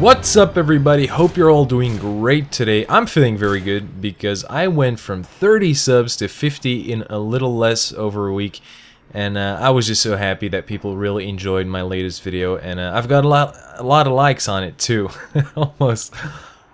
What's up, everybody? Hope you're all doing great today. I'm feeling very good because I went from 30 subs to 50 in a little less over a week, and I was just so happy that people really enjoyed my latest video, and I've got a lot of likes on it too.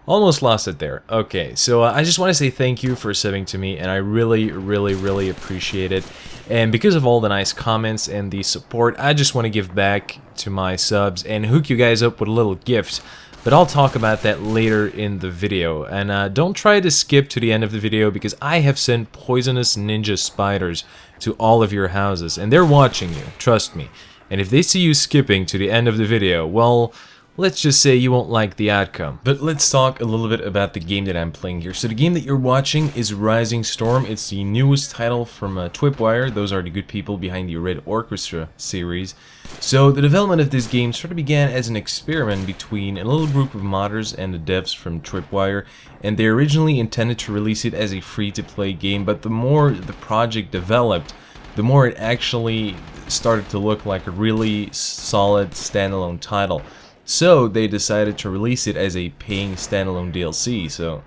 Almost lost it there. Okay, so I just want to say thank you for subbing to me, and I really appreciate it. And because of all the nice comments and the support, I just want to give back to my subs and hook you guys up with a little gift. But I'll talk about that later in the video. And don't try to skip to the end of the video because I have sent poisonous ninja spiders to all of your houses. And they're watching you, trust me. And if they see you skipping to the end of the video, well, let's just say you won't like the outcome. But let's talk a little bit about the game that I'm playing here. So the game that you're watching is Rising Storm. It's the newest title from Tripwire. Those are the good people behind the Red Orchestra series. So the development of this game sort of began as an experiment between a little group of modders and the devs from Tripwire. And they originally intended to release it as a free-to-play game, but the more the project developed, the more it actually started to look like a really solid standalone title. So they decided to release it as a paying standalone DLC, so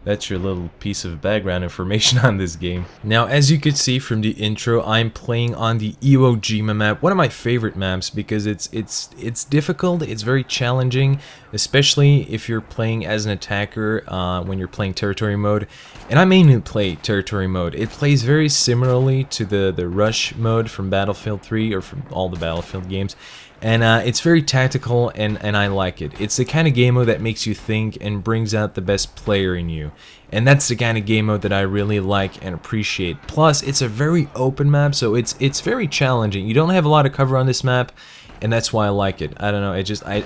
that's your little piece of background information on this game. Now, as you could see from the intro, I'm playing on the Iwo Jima map, one of my favorite maps because it's difficult, it's very challenging, especially if you're playing as an attacker when you're playing territory mode. And I mainly play territory mode. It plays very similarly to the rush mode from Battlefield 3 or from all the Battlefield games. And it's very tactical, and I like it. It's the kind of game mode that makes you think and brings out the best player in you. And that's the kind of game mode that I really like and appreciate. Plus, it's a very open map, so it's very challenging. You don't have a lot of cover on this map, and that's why I like it. I don't know, I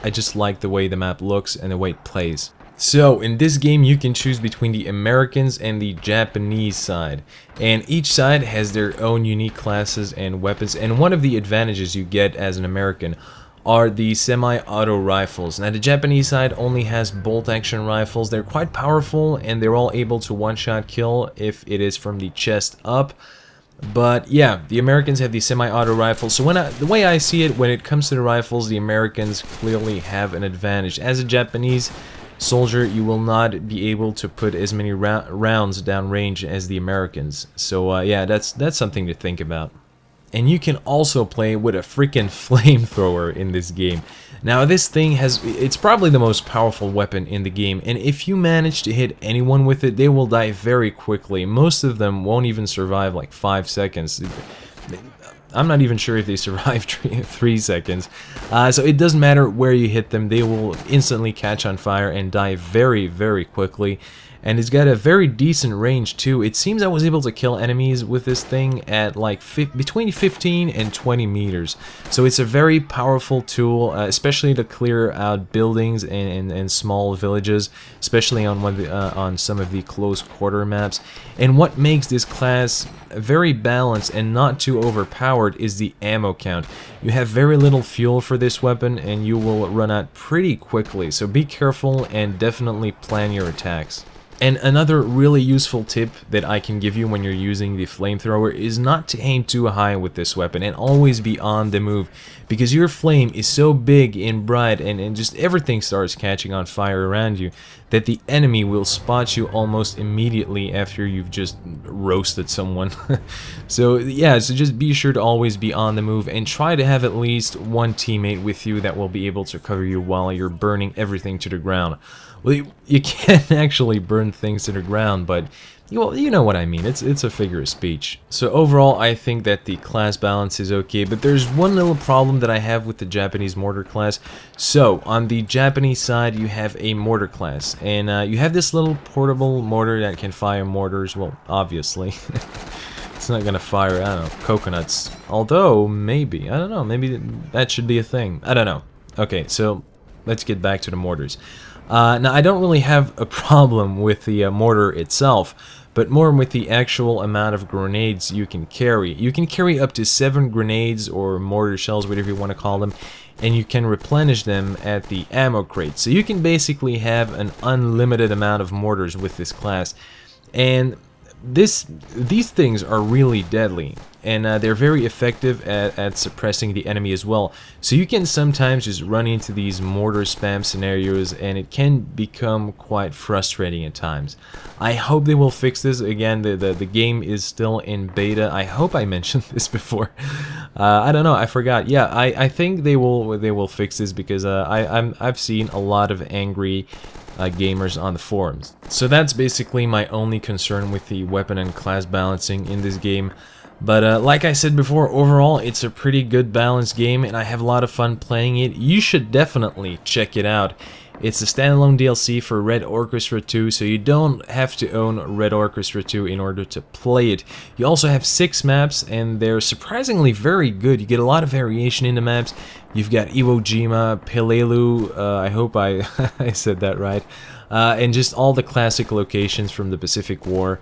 just like the way the map looks and the way it plays. So, in this game you can choose between the Americans and the Japanese side, and each side has their own unique classes and weapons, and one of the advantages you get as an American are the semi-auto rifles. Now the Japanese side only has bolt-action rifles. They're quite powerful and they're all able to one-shot kill if it is from the chest up. But yeah, the Americans have the semi-auto rifles, so the way I see it, when it comes to the rifles, the Americans clearly have an advantage. As a Japanese soldier, you will not be able to put as many rounds down range as the Americans. So yeah, that's something to think about. And you can also play with a freaking flamethrower in this game. Now this thing it's probably the most powerful weapon in the game, and if you manage to hit anyone with it, they will die very quickly. Most of them won't even survive like 5 seconds. I'm not even sure if they survive 3 seconds. So it doesn't matter where you hit them, they will instantly catch on fire and die very quickly. And it's got a very decent range too. It seems I was able to kill enemies with this thing at like between 15 and 20 meters. So it's a very powerful tool, especially to clear out buildings and small villages, especially on some of the close quarter maps. And what makes this class very balanced and not too overpowered is the ammo count. You have very little fuel for this weapon and you will run out pretty quickly, so be careful and definitely plan your attacks. And another really useful tip that I can give you when you're using the flamethrower is not to aim too high with this weapon and always be on the move, because your flame is so big and bright and just everything starts catching on fire around you that the enemy will spot you almost immediately after you've just roasted someone. So yeah, so just be sure to always be on the move and try to have at least one teammate with you that will be able to cover you while you're burning everything to the ground. Well, you can't actually burn things to the ground, but you know what I mean. It's a figure of speech. So overall, I think that the class balance is okay, but there's one little problem that I have with the Japanese mortar class. So on the Japanese side, you have a mortar class, and you have this little portable mortar that can fire mortars. Well, obviously. It's not gonna fire, I don't know, coconuts. Although, maybe. I don't know. Maybe that should be a thing. I don't know. Okay, so let's get back to the mortars. Now, I don't really have a problem with the mortar itself, but more with the actual amount of grenades you can carry. You can carry up to 7 grenades or mortar shells, whatever you want to call them, and you can replenish them at the ammo crate. So you can basically have an unlimited amount of mortars with this class. And these things are really deadly. and they're very effective at suppressing the enemy as well. So you can sometimes just run into these mortar spam scenarios, and it can become quite frustrating at times. I hope they will fix this. Again, the game is still in beta. I hope I mentioned this before. I don't know, I forgot. Yeah, I think they will fix this, because I've seen a lot of angry gamers on the forums. So that's basically my only concern with the weapon and class balancing in this game. But like I said before, overall it's a pretty good balanced game, and I have a lot of fun playing it. You should definitely check it out. It's a standalone DLC for Red Orchestra 2, so you don't have to own Red Orchestra 2 in order to play it. You also have 6 maps, and they're surprisingly very good. You get a lot of variation in the maps. You've got Iwo Jima, Pelelu, I hope I said that right, and just all the classic locations from the Pacific War.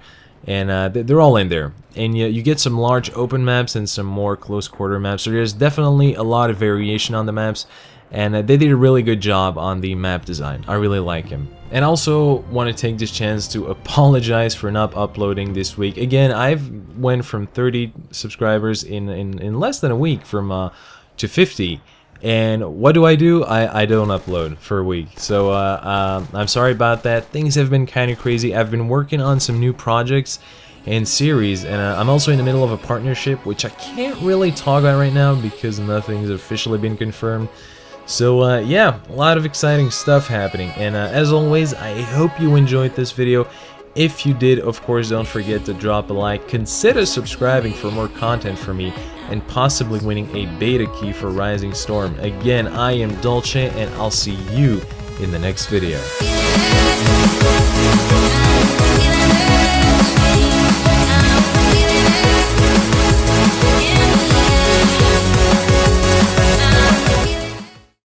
And they're all in there. And you get some large open maps and some more close quarter maps. So there's definitely a lot of variation on the maps. And they did a really good job on the map design. I really like him. And I also want to take this chance to apologize for not uploading this week. Again, I've went from 30 subscribers in less than a week from to 50. And what do? I don't upload for a week. So I'm sorry about that. Things have been kind of crazy. I've been working on some new projects and series, and I'm also in the middle of a partnership, which I can't really talk about right now because nothing's officially been confirmed. So yeah, a lot of exciting stuff happening. And as always, I hope you enjoyed this video. If you did, of course, don't forget to drop a like, consider subscribing for more content from me, and possibly winning a beta key for Rising Storm. Again, I am Dolce, and I'll see you in the next video.